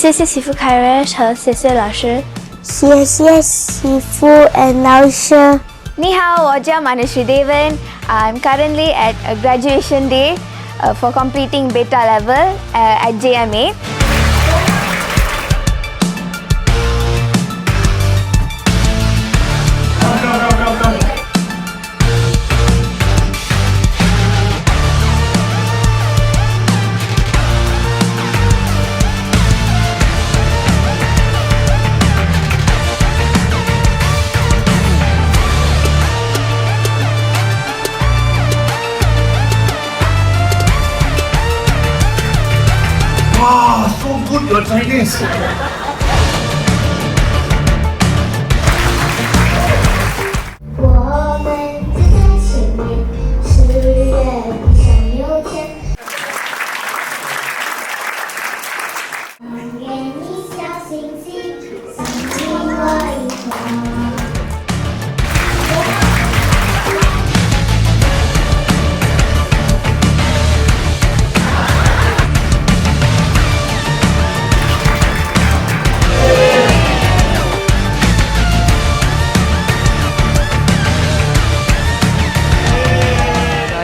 谢谢媳妇 Kairesh 和谢谢老师。谢谢媳妇 and 老师。Ni hao,我叫 Mandarin. I'm currently at a graduation day for completing beta level at JMA. Wow, so good your Chinese. 我们就在前面，是人像有天。给你小星星，相信我一场。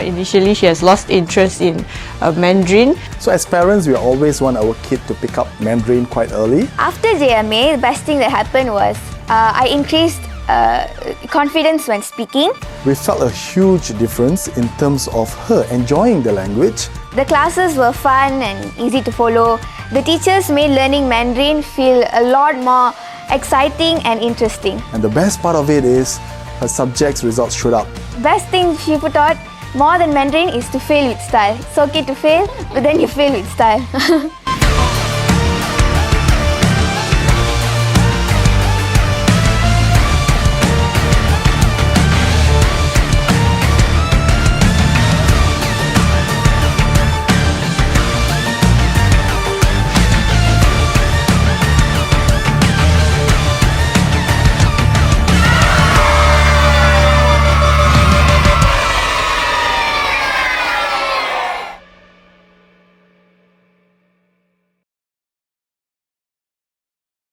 Initially, she has lost interest in Mandarin. So as parents, we always want our kid to pick up Mandarin quite early. After JMA, the best thing that happened was I increased confidence when speaking. We felt a huge difference in terms of her enjoying the language. The classes were fun and easy to follow. The teachers made learning Mandarin feel a lot more exciting and interesting. And the best part of it is her subjects results showed up. Best thing Sifu taught more than Mandarin is to fail with style. It's okay to fail, but then you fail with style.